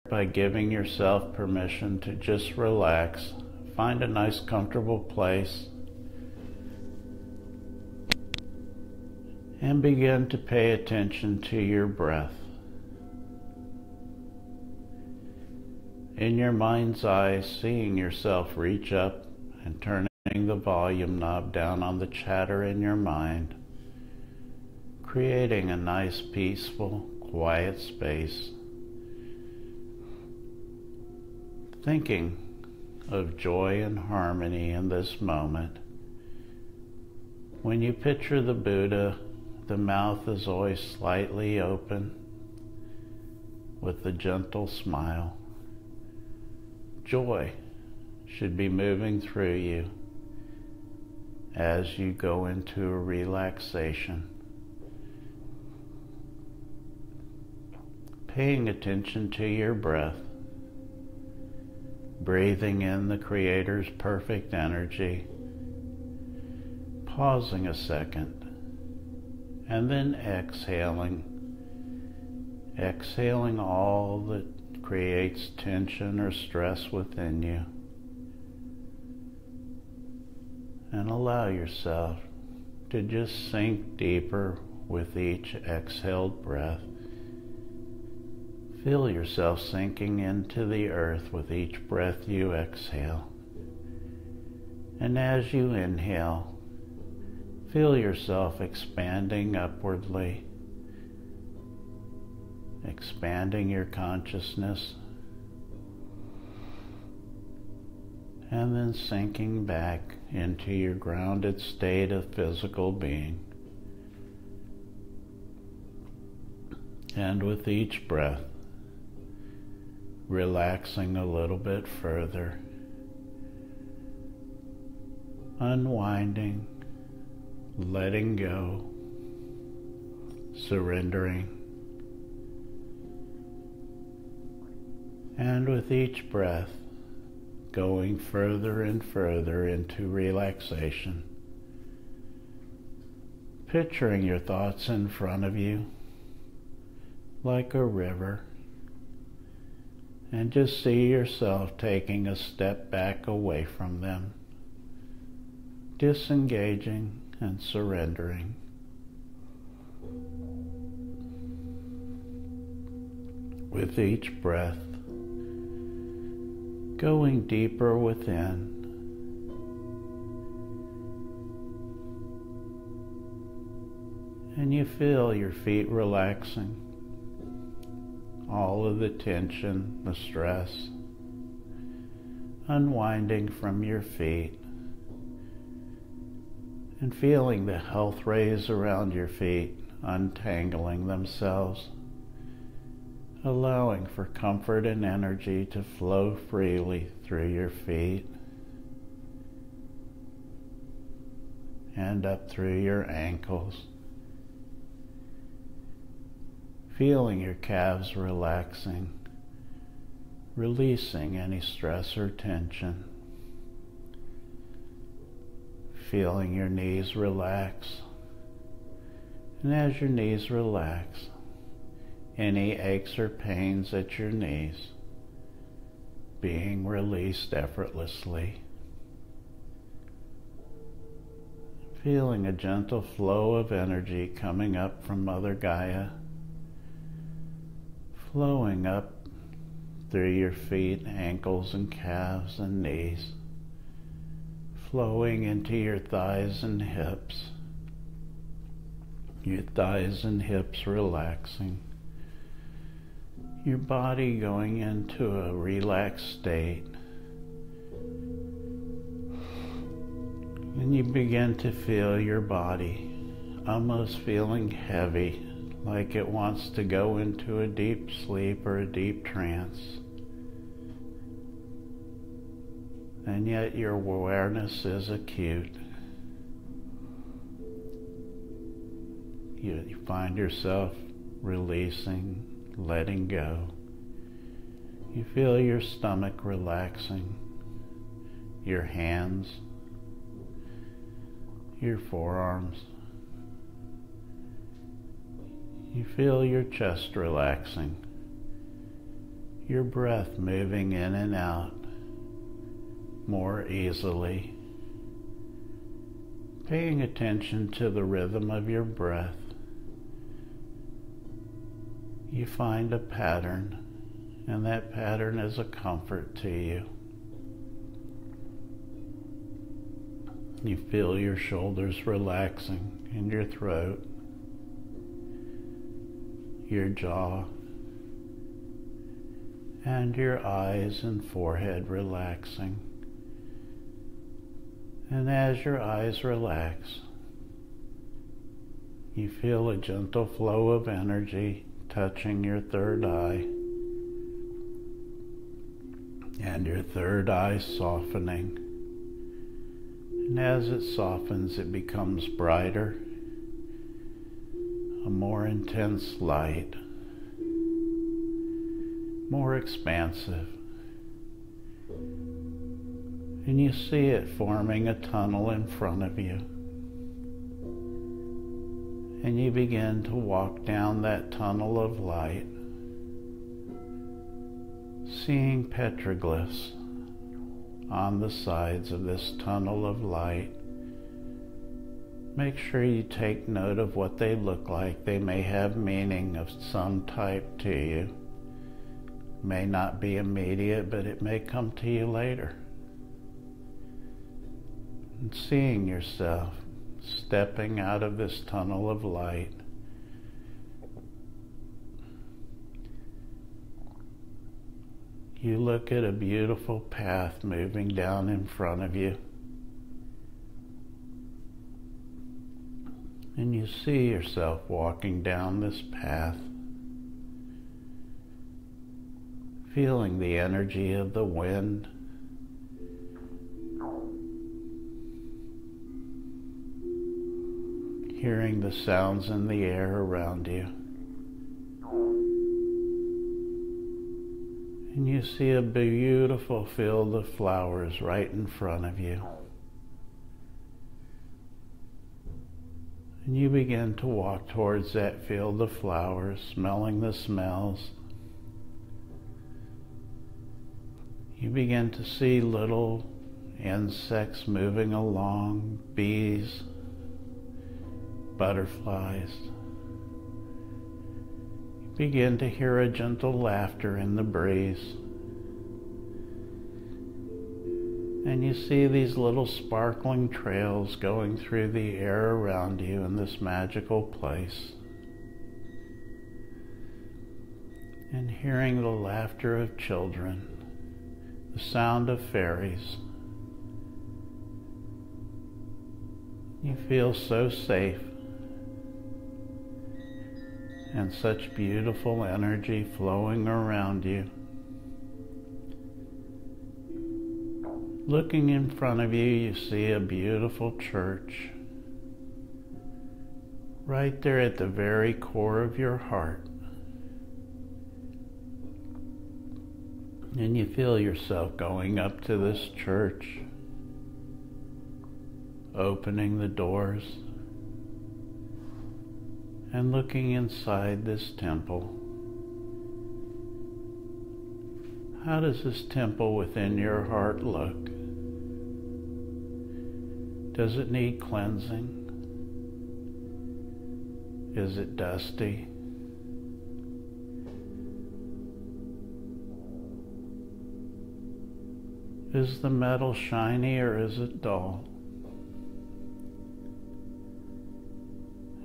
by giving yourself permission to just relax. Find a nice, comfortable place and begin to pay attention to your breath. In your mind's eye, seeing yourself reach up and turning the volume knob down on the chatter in your mind, creating a nice, peaceful, quiet space. Thinking of joy and harmony in this moment. When you picture the Buddha, the mouth is always slightly open with a gentle smile. Joy should be moving through you as you go into a relaxation. Paying attention to your breath, breathing in the Creator's perfect energy, pausing a second, and then exhaling all that creates tension or stress within you. And allow yourself to just sink deeper with each exhaled breath. Feel yourself sinking into the earth with each breath you exhale. And as you inhale, feel yourself expanding upwardly, expanding your consciousness, and then sinking back into your grounded state of physical being. And with each breath, relaxing a little bit further, unwinding, letting go, surrendering. And with each breath, going further and further into relaxation, picturing your thoughts in front of you like a river, and just see yourself taking a step back away from them, disengaging and surrendering. With each breath, going deeper within, and you feel your feet relaxing, all of the tension, the stress, unwinding from your feet, and feeling the health rays around your feet untangling themselves, allowing for comfort and energy to flow freely through your feet and up through your ankles. Feeling your calves relaxing, releasing any stress or tension. Feeling your knees relax. And as your knees relax, any aches or pains at your knees being released effortlessly. Feeling a gentle flow of energy coming up from Mother Gaia, flowing up through your feet, ankles, and calves and knees, flowing into your thighs and hips, your thighs and hips relaxing, your body going into a relaxed state, and you begin to feel your body almost feeling heavy, like it wants to go into a deep sleep or a deep trance. And yet your awareness is acute. You find yourself releasing, letting go. You feel your stomach relaxing, your hands, your forearms. You feel your chest relaxing, your breath moving in and out more easily. Paying attention to the rhythm of your breath, you find a pattern, and that pattern is a comfort to you. You feel your shoulders relaxing in your throat, your jaw, and your eyes and forehead relaxing. And as your eyes relax, you feel a gentle flow of energy touching your third eye, and your third eye softening. And as it softens, it becomes brighter, a more intense light, more expansive. And you see it forming a tunnel in front of you. And you begin to walk down that tunnel of light, seeing petroglyphs on the sides of this tunnel of light. Make sure you take note of what they look like. They may have meaning of some type to you. May not be immediate, but it may come to you later. And seeing yourself stepping out of this tunnel of light, you look at a beautiful path moving down in front of you, and you see yourself walking down this path, feeling the energy of the wind, hearing the sounds in the air around you. And you see a beautiful field of flowers right in front of you. And you begin to walk towards that field of flowers, smelling the smells. You begin to see little insects moving along, bees, butterflies. You begin to hear a gentle laughter in the breeze. And you see these little sparkling trails going through the air around you in this magical place. And hearing the laughter of children, the sound of fairies. You feel so safe, and such beautiful energy flowing around you. Looking in front of you, you see a beautiful church. Right there at the very core of your heart. And you feel yourself going up to this church, opening the doors, and looking inside this temple. How does this temple within your heart look? Does it need cleansing? Is it dusty? Is the metal shiny or is it dull?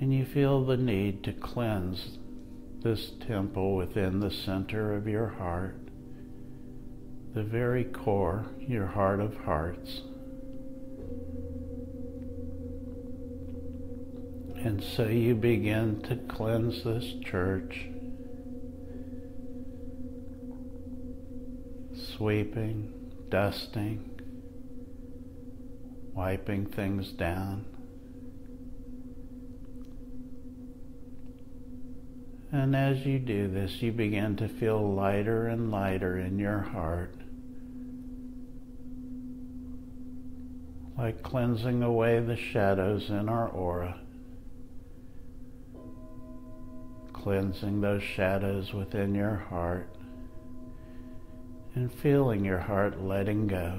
And you feel the need to cleanse this temple within the center of your heart, the very core, your heart of hearts. And so you begin to cleanse this church, sweeping, dusting, wiping things down. And as you do this, you begin to feel lighter and lighter in your heart, like cleansing away the shadows in our aura, cleansing those shadows within your heart, and feeling your heart letting go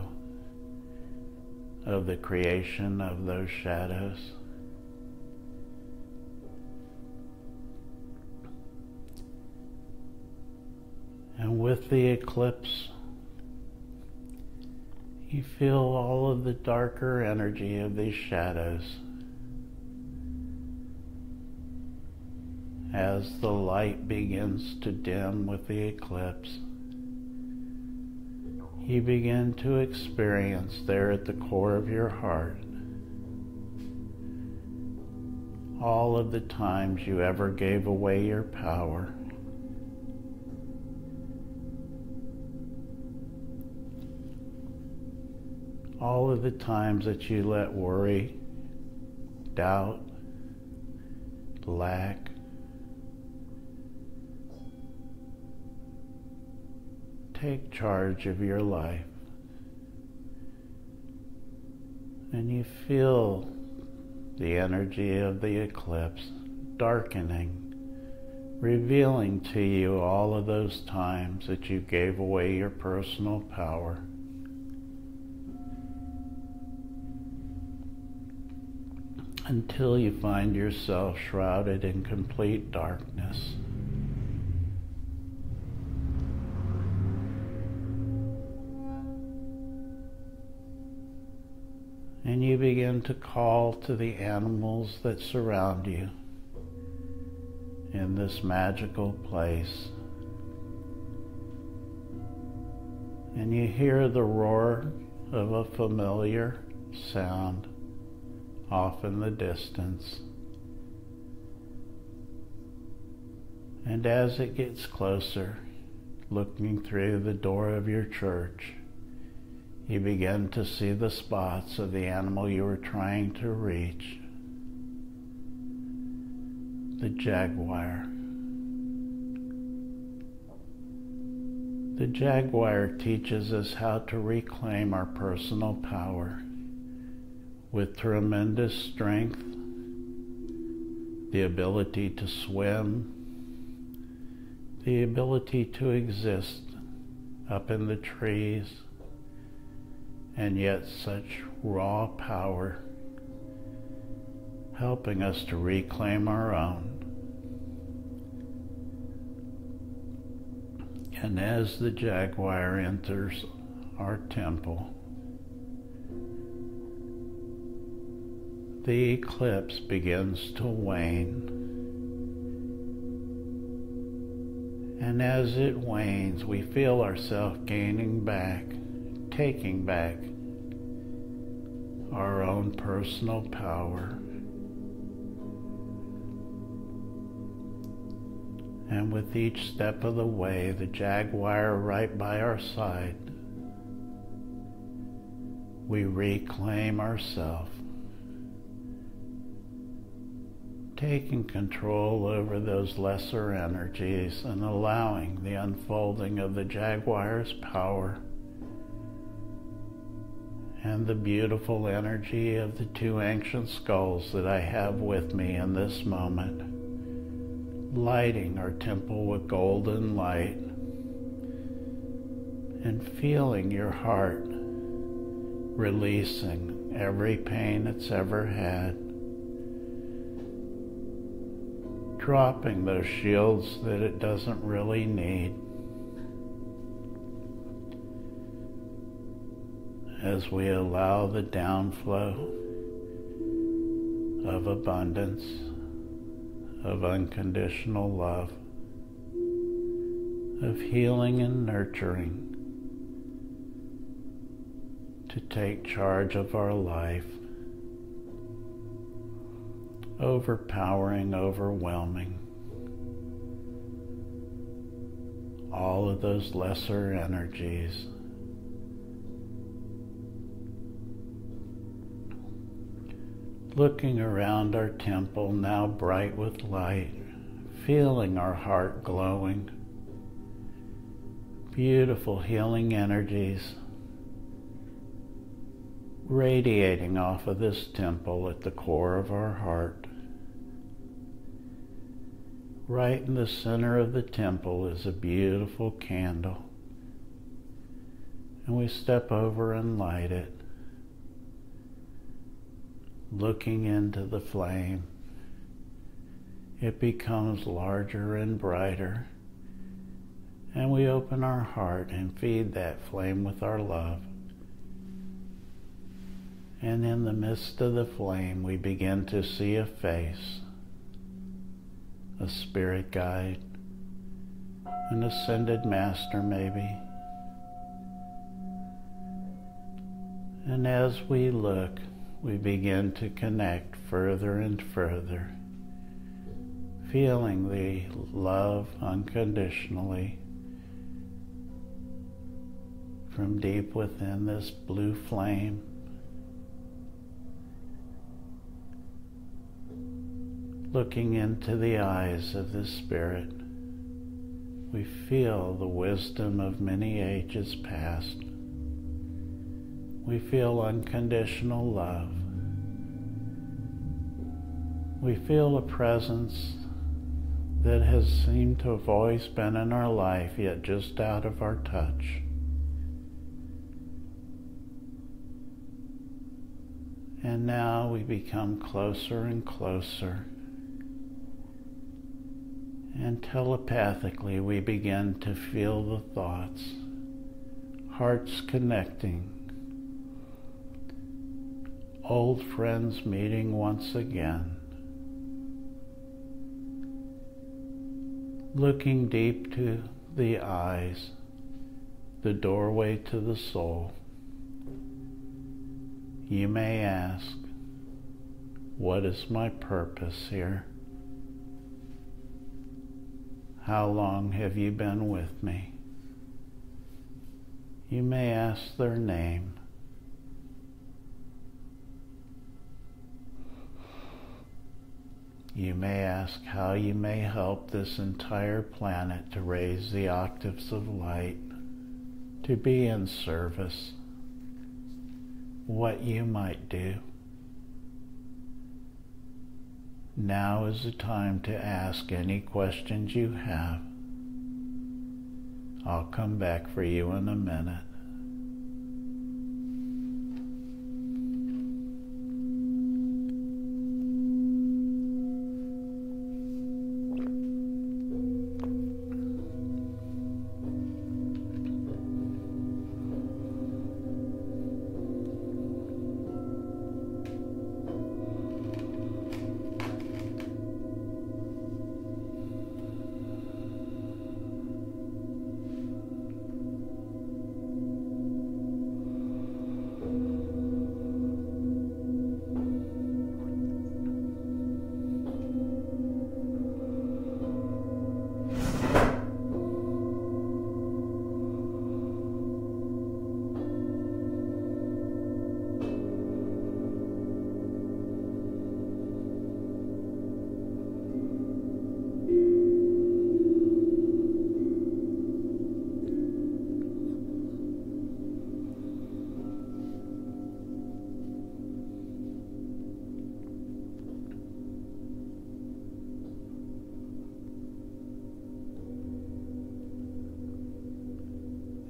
of the creation of those shadows. And with the eclipse, you feel all of the darker energy of these shadows as the light begins to dim with the eclipse. You begin to experience there at the core of your heart all of the times you ever gave away your power. All of the times that you let worry, doubt, lack, take charge of your life. And you feel the energy of the eclipse darkening, revealing to you all of those times that you gave away your personal power. Until you find yourself shrouded in complete darkness. And you begin to call to the animals that surround you in this magical place. And you hear the roar of a familiar sound off in the distance. And as it gets closer, looking through the door of your church, you begin to see the spots of the animal you were trying to reach, the jaguar. The jaguar teaches us how to reclaim our personal power with tremendous strength, the ability to swim, the ability to exist up in the trees, and yet such raw power, helping us to reclaim our own. And as the jaguar enters our temple, the eclipse begins to wane. And as it wanes, we feel ourselves gaining back, taking back our own personal power. And with each step of the way, the jaguar right by our side, we reclaim ourselves, taking control over those lesser energies and allowing the unfolding of the jaguar's power and the beautiful energy of the two ancient skulls that I have with me in this moment, lighting our temple with golden light and feeling your heart releasing every pain it's ever had, dropping those shields that it doesn't really need, as we allow the downflow of abundance, of unconditional love, of healing and nurturing to take charge of our life, overpowering, overwhelming all of those lesser energies. Looking around our temple, now bright with light, feeling our heart glowing, beautiful healing energies radiating off of this temple at the core of our heart. Right in the center of the temple is a beautiful candle, and we step over and light it, looking into the flame. It becomes larger and brighter, and we open our heart and feed that flame with our love. And in the midst of the flame, we begin to see a face, a spirit guide, an ascended master maybe. And as we look, we begin to connect further and further, feeling the love unconditionally from deep within this blue flame. Looking into the eyes of the Spirit, we feel the wisdom of many ages past. We feel unconditional love. We feel a presence that has seemed to have always been in our life, yet just out of our touch. And now we become closer and closer. And telepathically we begin to feel the thoughts, hearts connecting, old friends meeting once again, looking deep to the eyes, the doorway to the soul. You may ask, what is my purpose here? How long have you been with me? You may ask their name. You may ask how you may help this entire planet to raise the octaves of light, to be in service, what you might do. Now is the time to ask any questions you have. I'll come back for you in a minute.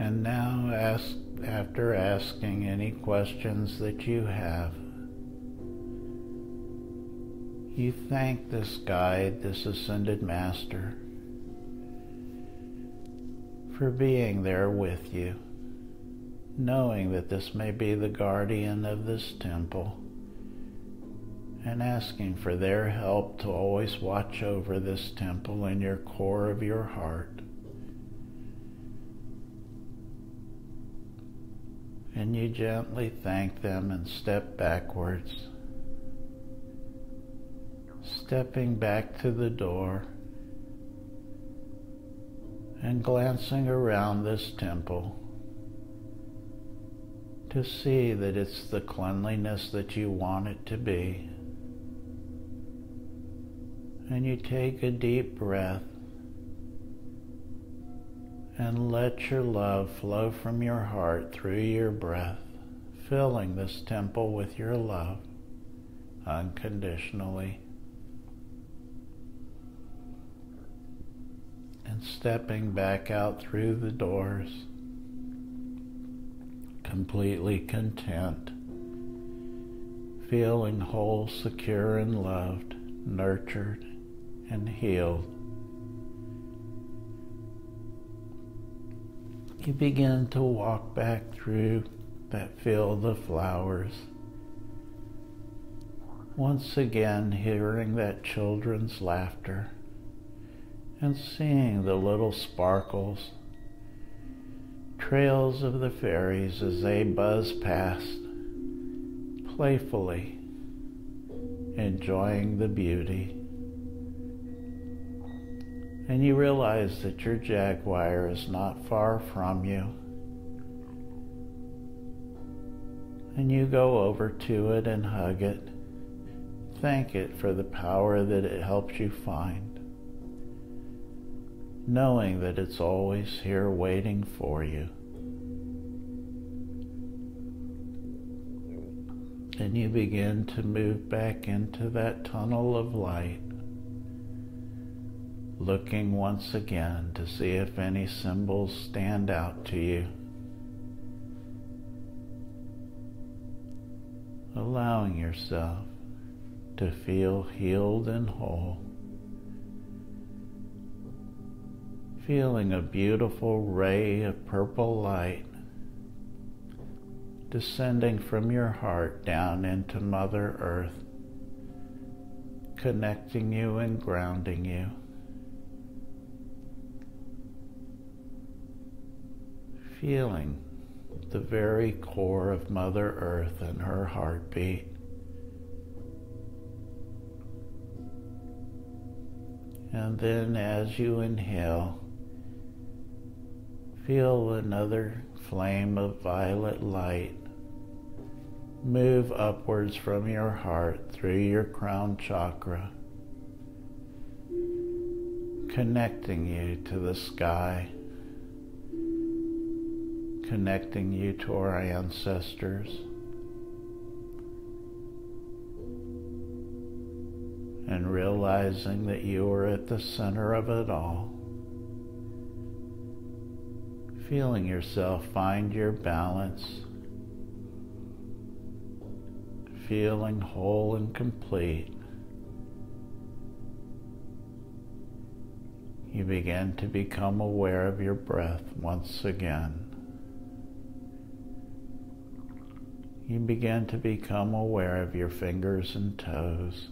And now, after asking any questions that you have, you thank this guide, this ascended master, for being there with you, knowing that this may be the guardian of this temple, and asking for their help to always watch over this temple in your core of your heart. And you gently thank them and step backwards, stepping back to the door and glancing around this temple to see that it's the cleanliness that you want it to be. And you take a deep breath and let your love flow from your heart through your breath, filling this temple with your love unconditionally. And stepping back out through the doors, completely content, feeling whole, secure, and loved, nurtured, and healed. You begin to walk back through that field of flowers, once again hearing that children's laughter and seeing the little sparkles, trails of the fairies as they buzz past, playfully enjoying the beauty. And you realize that your jaguar is not far from you. And you go over to it and hug it. Thank it for the power that it helps you find, knowing that it's always here waiting for you. And you begin to move back into that tunnel of light, looking once again to see if any symbols stand out to you. Allowing yourself to feel healed and whole. Feeling a beautiful ray of purple light descending from your heart down into Mother Earth, connecting you and grounding you. Feeling the very core of Mother Earth and her heartbeat. And then as you inhale, feel another flame of violet light move upwards from your heart through your crown chakra, connecting you to the sky, connecting you to our ancestors, and realizing that you are at the center of it all. Feeling yourself find your balance, feeling whole and complete. You begin to become aware of your breath once again. You begin to become aware of your fingers and toes.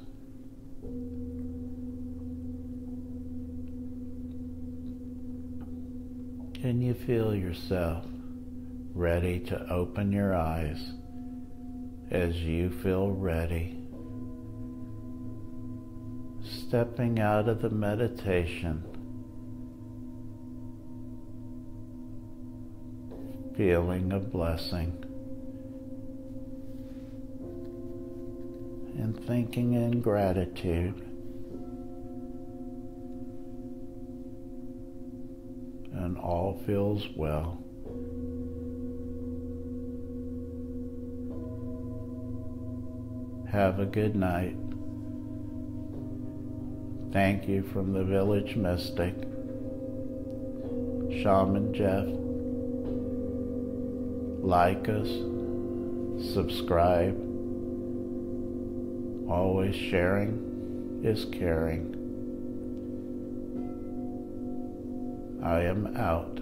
And you feel yourself ready to open your eyes as you feel ready. Stepping out of the meditation, feeling a blessing, and thinking in gratitude. And all feels well. Have a good night. Thank you from the Village Mystic, Shaman Jeff. Like us, subscribe. Always sharing is caring. I am out.